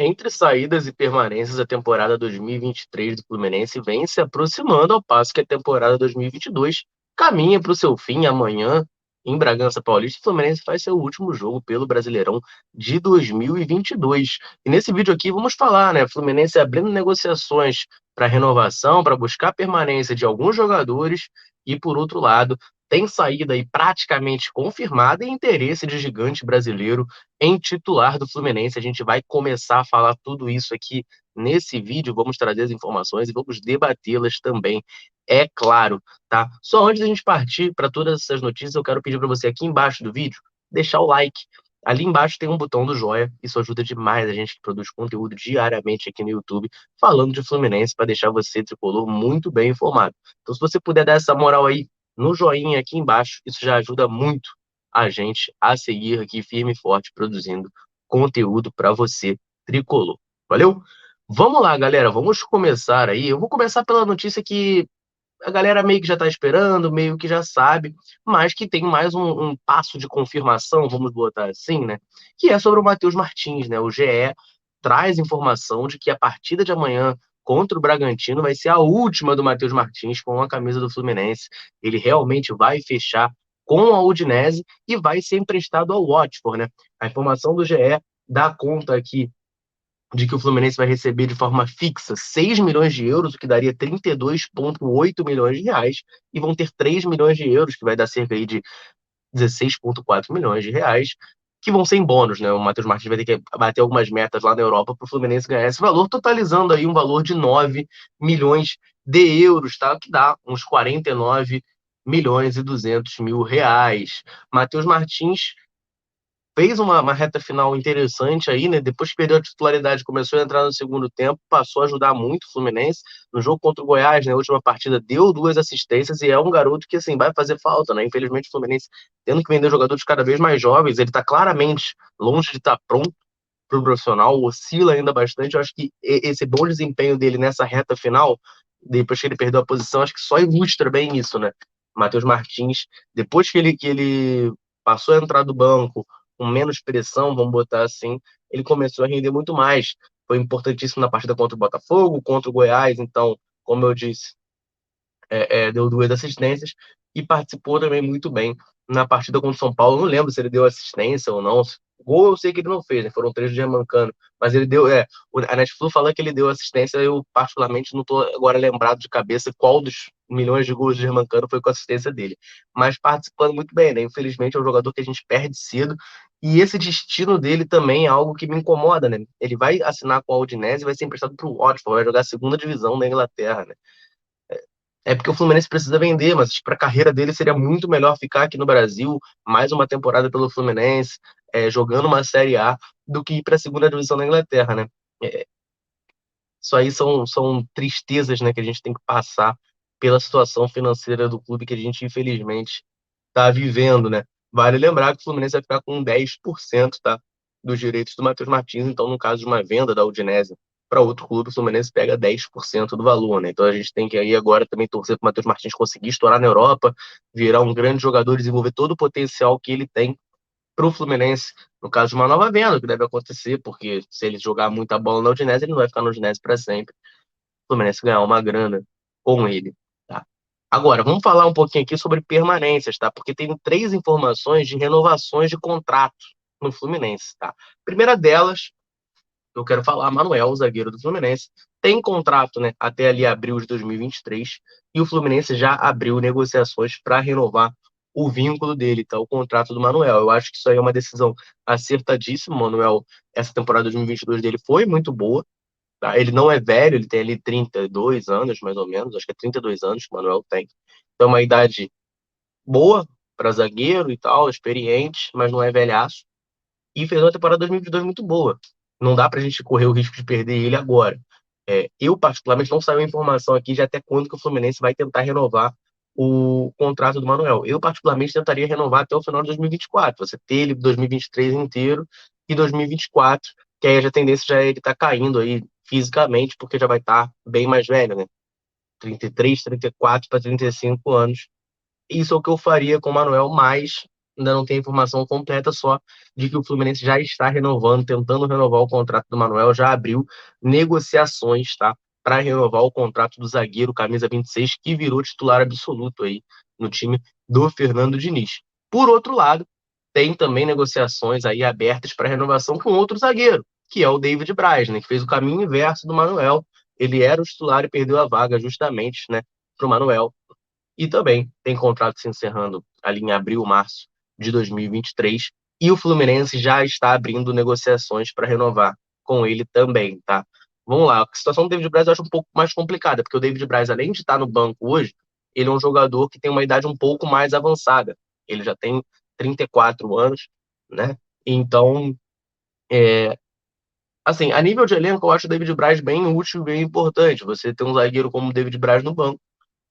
Entre saídas e permanências, a temporada 2023 do Fluminense vem se aproximando, ao passo que a temporada 2022 caminha para o seu fim amanhã em Bragança Paulista. O Fluminense faz seu último jogo pelo Brasileirão de 2022. E nesse vídeo aqui vamos falar, né? Fluminense abrindo negociações para renovação, para buscar a permanência de alguns jogadores e, por outro lado, tem saída aí praticamente confirmada e interesse de gigante brasileiro em titular do Fluminense. A gente vai começar a falar tudo isso aqui nesse vídeo, vamos trazer as informações e vamos debatê-las também, é claro, tá? Só antes da gente partir para todas essas notícias, eu quero pedir para você aqui embaixo do vídeo deixar o like. Ali embaixo tem um botão do joia, isso ajuda demais a gente que produz conteúdo diariamente aqui no YouTube, falando de Fluminense, para deixar você, tricolor, muito bem informado. Então, se você puder dar essa moral aí no joinha aqui embaixo, isso já ajuda muito a gente a seguir aqui firme e forte produzindo conteúdo para você, tricolor. Valeu? Vamos lá, galera, vamos começar aí. Eu vou começar pela notícia que a galera meio que já está esperando, meio que já sabe, mas que tem mais um passo de confirmação, vamos botar assim, né? Que é sobre o Matheus Martins, né? O GE traz informação de que a partida de amanhã contra o Bragantino vai ser a última do Matheus Martins com a camisa do Fluminense. Ele realmente vai fechar com a Udinese e vai ser emprestado ao Watford, né? A informação do GE dá conta aqui de que o Fluminense vai receber de forma fixa 6 milhões de euros, o que daria 32,8 milhões de reais, e vão ter 3 milhões de euros, que vai dar cerca aí de 16,4 milhões de reais, que vão ser em bônus, né? O Matheus Martins vai ter que bater algumas metas lá na Europa para o Fluminense ganhar esse valor, totalizando aí um valor de 9 milhões de euros, tá? Que dá uns 49 milhões e 200 mil reais. Matheus Martins fez uma reta final interessante aí, né? Depois que perdeu a titularidade, começou a entrar no segundo tempo, passou a ajudar muito o Fluminense. No jogo contra o Goiás, na última partida, deu 2 assistências e é um garoto que, assim, vai fazer falta, né? Infelizmente, o Fluminense tendo que vender jogadores cada vez mais jovens, ele tá claramente longe de estar pronto para o profissional, oscila ainda bastante. Eu acho que esse bom desempenho dele nessa reta final, depois que ele perdeu a posição, acho que só ilustra bem isso, né? Matheus Martins, depois que ele passou a entrar do banco, com menos pressão, vamos botar assim, ele começou a render muito mais. Foi importantíssimo na partida contra o Botafogo, contra o Goiás, então, como eu disse, deu 2 assistências e participou também muito bem na partida contra o São Paulo. Não lembro se ele deu assistência ou não. Gol eu sei que ele não fez, né? Foram 3 do Germancano, mas ele deu. A Netflix fala que ele deu assistência. Eu, particularmente, não estou agora lembrado de cabeça qual dos milhões de gols do Germancano foi com a assistência dele, mas participando muito bem, né? Infelizmente, é um jogador que a gente perde cedo. E esse destino dele também é algo que me incomoda, né? Ele vai assinar com a Udinese e vai ser emprestado para o Watford, vai jogar a segunda divisão da Inglaterra, né? É porque o Fluminense precisa vender, mas para a carreira dele seria muito melhor ficar aqui no Brasil, mais uma temporada pelo Fluminense, jogando uma Série A, do que ir para a segunda divisão da Inglaterra, né? É, isso aí são tristezas, né, que a gente tem que passar pela situação financeira do clube que a gente, infelizmente, está vivendo, né? Vale lembrar que o Fluminense vai ficar com 10%, tá, dos direitos do Matheus Martins, então, no caso de uma venda da Udinese para outro clube, o Fluminense pega 10% do valor, né? Então a gente tem que aí agora também torcer para o Matheus Martins conseguir estourar na Europa, virar um grande jogador, desenvolver todo o potencial que ele tem para o Fluminense, no caso de uma nova venda, que deve acontecer, porque se ele jogar muita bola na Udinese, ele não vai ficar na Udinese para sempre. O Fluminense ganhar uma grana com ele, tá? Agora, vamos falar um pouquinho aqui sobre permanências, tá? Porque tem 3 informações de renovações de contrato no Fluminense, tá? Primeira delas, eu quero falar, Manuel, o zagueiro do Fluminense, tem contrato, né, até ali abril de 2023, e o Fluminense já abriu negociações para renovar o vínculo dele, tá? O contrato do Manuel. Eu acho que isso aí é uma decisão acertadíssima. O Manuel, essa temporada de 2022 dele foi muito boa, tá? Ele não é velho, ele tem ali 32 anos, mais ou menos, acho que é 32 anos que o Manuel tem. Então, é uma idade boa para zagueiro e tal, experiente, mas não é velhaço. E fez uma temporada 2022 muito boa. Não dá pra gente correr o risco de perder ele agora. Eu, particularmente, não saiu a informação aqui de até quando que o Fluminense vai tentar renovar o contrato do Manuel. Eu, particularmente, tentaria renovar até o final de 2024. Você ter ele 2023 inteiro e 2024, que aí a tendência já é ele estar caindo aí fisicamente, porque já vai estar bem mais velho, né? 33, 34 para 35 anos. Isso é o que eu faria com o Manuel, mas ainda não tem a informação completa, só de que o Fluminense já está renovando, tentando renovar o contrato do Manuel, já abriu negociações, tá? Para renovar o contrato do zagueiro camisa 26, que virou titular absoluto aí no time do Fernando Diniz. Por outro lado, tem também negociações aí abertas para renovação com outro zagueiro, que é o David Braz, né, que fez o caminho inverso do Manuel. Ele era o titular e perdeu a vaga justamente, né, para o Manuel. E também tem contrato se encerrando ali em abril, março de 2023. E o Fluminense já está abrindo negociações para renovar com ele também, tá? Vamos lá, a situação do David Braz eu acho um pouco mais complicada, porque o David Braz, além de estar no banco hoje, ele é um jogador que tem uma idade um pouco mais avançada. Ele já tem 34 anos, né? Então, assim, a nível de elenco, eu acho o David Braz bem útil, bem importante. Você ter um zagueiro como o David Braz no banco,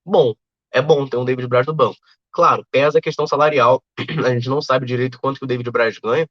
bom, é bom ter um David Braz no banco. Claro, pesa a questão salarial. A gente não sabe direito quanto que o David Braz ganha.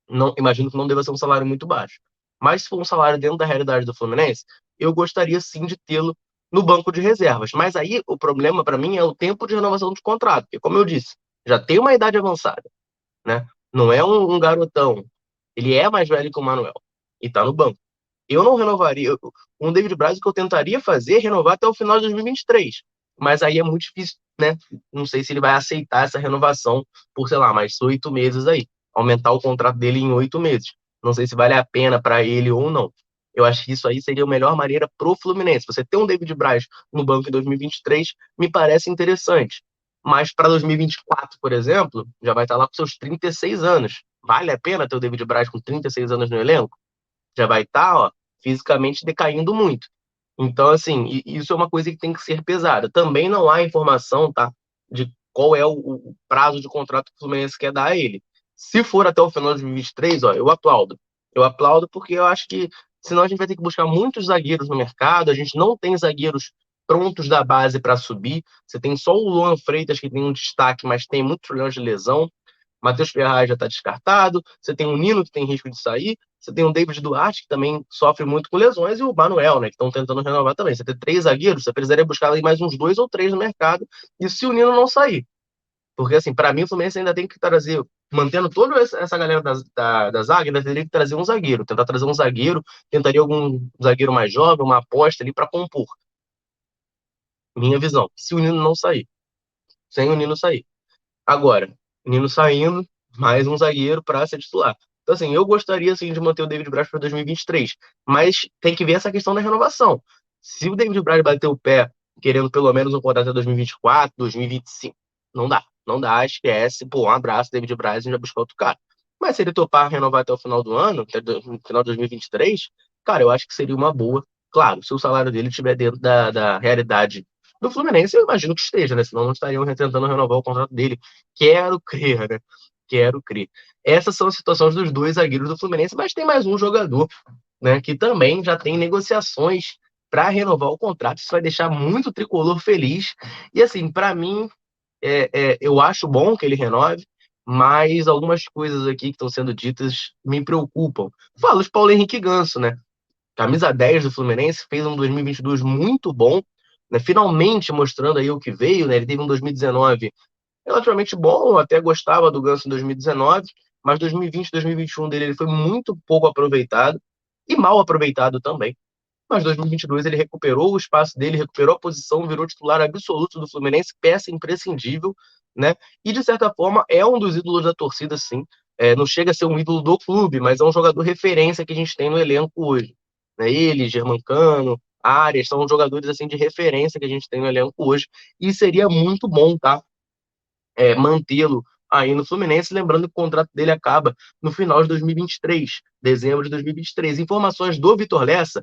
Não, imagino que não deva ser um salário muito baixo. Mas se for um salário dentro da realidade do Fluminense, eu gostaria sim de tê-lo no banco de reservas. Mas aí o problema para mim é o tempo de renovação de contrato, porque como eu disse, já tem uma idade avançada, né? Não é um garotão. Ele é mais velho que o Manuel e tá no banco. Eu não renovaria. Um David Braz, o que eu tentaria fazer é renovar até o final de 2023. Mas aí é muito difícil, né? Não sei se ele vai aceitar essa renovação por, sei lá, mais 8 meses aí. Aumentar o contrato dele em 8 meses. Não sei se vale a pena para ele ou não. Eu acho que isso aí seria a melhor maneira pro Fluminense. Você ter um David Braz no banco em 2023 me parece interessante. Mas para 2024, por exemplo, já vai estar lá com seus 36 anos. Vale a pena ter o David Braz com 36 anos no elenco? Já vai estar, ó, fisicamente decaindo muito. Então, assim, isso é uma coisa que tem que ser pesada. Também não há informação, tá, de qual é o prazo de contrato que o Fluminense quer dar a ele. Se for até o final de 2023, ó, eu aplaudo. Eu aplaudo porque eu acho que senão a gente vai ter que buscar muitos zagueiros no mercado, a gente não tem zagueiros prontos da base para subir. Você tem só o Luan Freitas que tem um destaque, mas tem muitos problemas de lesão. Matheus Ferraz já está descartado. Você tem o Nino, que tem risco de sair. Você tem o David Duarte, que também sofre muito com lesões. E o Manuel, né, que estão tentando renovar também. Você tem 3 zagueiros, você precisaria buscar aí mais uns 2 ou 3 no mercado. E se o Nino não sair? Porque, assim, para mim, o Fluminense ainda tem que trazer, mantendo toda essa galera da zaga, ainda teria que trazer um zagueiro. Tentar trazer um zagueiro, tentaria algum zagueiro mais jovem, uma aposta ali para compor. Minha visão. Se o Nino não sair. Sem o Nino sair. Agora, Nino saindo, mais um zagueiro para ser titular. Então, assim, eu gostaria assim, de manter o David Braz para 2023, mas tem que ver essa questão da renovação. Se o David Braz bater o pé querendo pelo menos um contrato até 2024, 2025, não dá. Não dá, esquece. Pô, um abraço, David Braz, a gente vai buscar outro cara. Mas se ele topar renovar até o final do ano, até o final de 2023, cara, eu acho que seria uma boa. Claro, se o salário dele estiver dentro da realidade do Fluminense, eu imagino que esteja, né? Senão não estariam tentando renovar o contrato dele. Quero crer, né? Quero crer. Essas são as situações dos 2 zagueiros do Fluminense, mas tem mais um jogador, né? Que também já tem negociações para renovar o contrato. Isso vai deixar muito o tricolor feliz. E assim, para mim, eu acho bom que ele renove, mas algumas coisas aqui que estão sendo ditas me preocupam. Fala de Paulo Henrique Ganso, né? Camisa 10 do Fluminense, fez um 2022 muito bom, né? Finalmente mostrando aí o que veio, né? Ele teve um 2019 relativamente bom, eu até gostava do Ganso em 2019, mas 2020, 2021 dele ele foi muito pouco aproveitado e mal aproveitado também. Mas 2022 ele recuperou o espaço dele, recuperou a posição, virou titular absoluto do Fluminense, peça imprescindível, né? E de certa forma é um dos ídolos da torcida, sim. Não chega a ser um ídolo do clube, mas é um jogador referência que a gente tem no elenco hoje. Né? Ele, Germancano, Arias, são jogadores assim de referência que a gente tem no elenco hoje. E seria muito bom, tá? Mantê-lo aí no Fluminense, lembrando que o contrato dele acaba no final de 2023, dezembro de 2023. Informações do Vitor Lessa,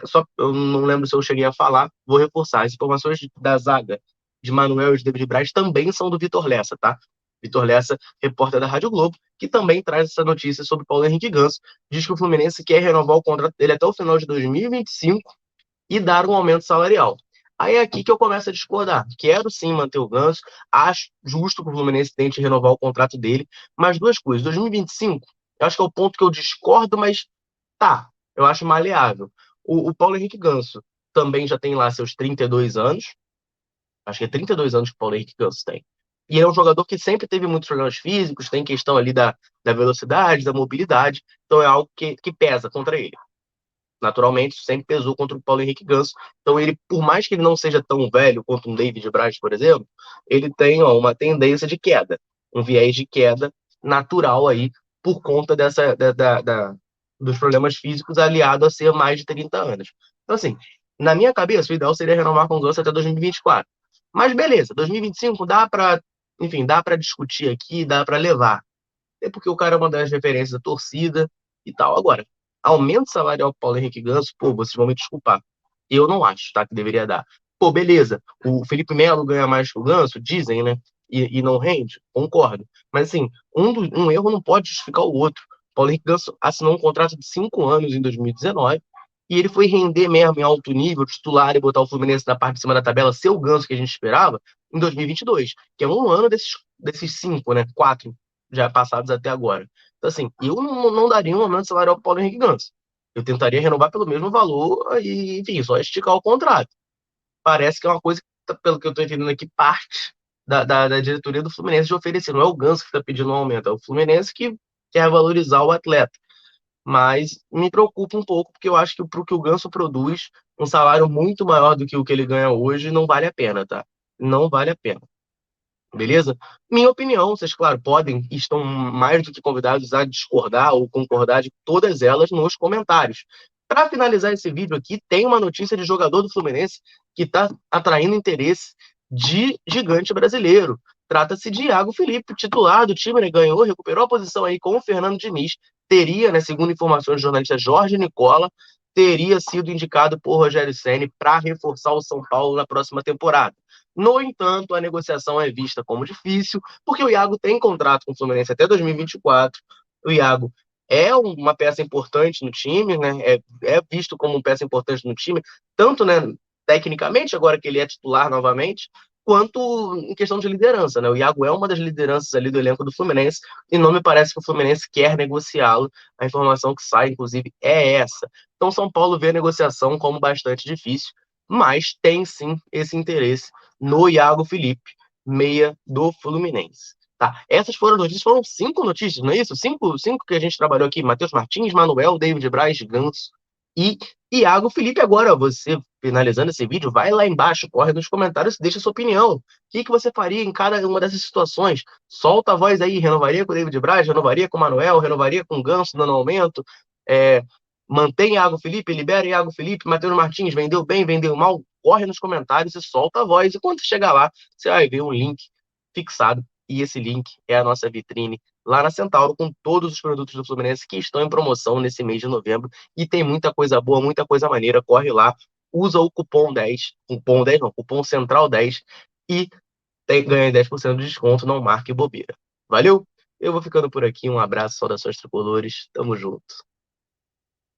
só eu não lembro se eu cheguei a falar, vou reforçar. As informações da zaga de Manuel e de David Braz também são do Vitor Lessa, tá? Vitor Lessa, repórter da Rádio Globo, que também traz essa notícia sobre Paulo Henrique Ganso. Diz que o Fluminense quer renovar o contrato dele até o final de 2025 e dar um aumento salarial. Aí é aqui que eu começo a discordar. Quero sim manter o Ganso, acho justo que o Fluminense tente renovar o contrato dele, mas duas coisas. 2025, eu acho que é o ponto que eu discordo, mas tá, eu acho maleável. O Paulo Henrique Ganso também já tem lá seus 32 anos, acho que é 32 anos que o Paulo Henrique Ganso tem. E ele é um jogador que sempre teve muitos problemas físicos, tem questão ali da velocidade, da mobilidade, então é algo que pesa contra ele. Naturalmente, isso sempre pesou contra o Paulo Henrique Ganso. Então, ele, por mais que ele não seja tão velho quanto um David Braz, por exemplo, ele tem uma tendência de queda, um viés de queda natural aí, por conta dos problemas físicos aliado a ser mais de 30 anos. Então, assim, na minha cabeça, o ideal seria renovar com o Ganso até 2024. Mas beleza, 2025 dá para, enfim, dá para discutir aqui, dá para levar. É porque o cara é uma das referências da torcida e tal. Agora, aumento salarial pro Paulo Henrique Ganso, pô, vocês vão me desculpar. Eu não acho, tá, que deveria dar. Pô, beleza, o Felipe Melo ganha mais que o Ganso, dizem, né? E não rende, concordo. Mas assim, um erro não pode justificar o outro. O Paulo Henrique Ganso assinou um contrato de 5 anos em 2019 e ele foi render mesmo em alto nível, titular e botar o Fluminense na parte de cima da tabela, ser o Ganso que a gente esperava, em 2022, que é um ano desses cinco, né? Quatro já passados até agora. Então, assim, eu não daria um aumento salarial para o Paulo Henrique Ganso. Eu tentaria renovar pelo mesmo valor e, enfim, só esticar o contrato. Parece que é uma coisa que, pelo que eu estou entendendo aqui, parte da diretoria do Fluminense de oferecer. Não é o Ganso que está pedindo um aumento, é o Fluminense que quer valorizar o atleta. Mas me preocupa um pouco, porque eu acho que para o que o Ganso produz, um salário muito maior do que o que ele ganha hoje não vale a pena, tá? Não vale a pena. Beleza? Minha opinião, vocês, claro, podem e estão mais do que convidados a discordar ou concordar de todas elas nos comentários. Para finalizar esse vídeo aqui, tem uma notícia de jogador do Fluminense que está atraindo interesse de gigante brasileiro. Trata-se de Iago Felipe, titular do time, né? Ganhou, recuperou a posição aí com o Fernando Diniz. Teria, né, segundo informações do jornalista Jorge Nicola, teria sido indicado por Rogério Ceni para reforçar o São Paulo na próxima temporada. No entanto, a negociação é vista como difícil, porque o Iago tem contrato com o Fluminense até 2024. O Iago é uma peça importante no time, né? É visto como uma peça importante no time, tanto, né, tecnicamente, agora que ele é titular novamente, quanto em questão de liderança, né? O Iago é uma das lideranças ali do elenco do Fluminense e não me parece que o Fluminense quer negociá-lo. A informação que sai, inclusive, é essa. Então, São Paulo vê a negociação como bastante difícil, mas tem sim esse interesse no Iago Felipe, meia do Fluminense. Tá? Essas foram notícias, foram 5 notícias, não é isso? Cinco que a gente trabalhou aqui: Matheus Martins, Manuel, David Braz, Ganso e Iago Felipe. Agora, você finalizando esse vídeo, vai lá embaixo, corre nos comentários, deixa sua opinião. O que você faria em cada uma dessas situações? Solta a voz aí, renovaria com o David Braz, renovaria com o Manuel, renovaria com o Ganso dando aumento, é, mantém Iago Felipe, libera Iago Felipe, Matheus Martins, vendeu bem, vendeu mal, corre nos comentários e solta a voz. E quando você chegar lá, você vai ver um link fixado. E esse link é a nossa vitrine lá na Centauro, com todos os produtos do Fluminense que estão em promoção nesse mês de novembro. E tem muita coisa boa, muita coisa maneira. Corre lá, usa o cupom 10, cupom 10 não, cupom Central 10 e ganha 10% de desconto, não marque bobeira. Valeu? Eu vou ficando por aqui. Um abraço, saudações tricolores. Tamo junto.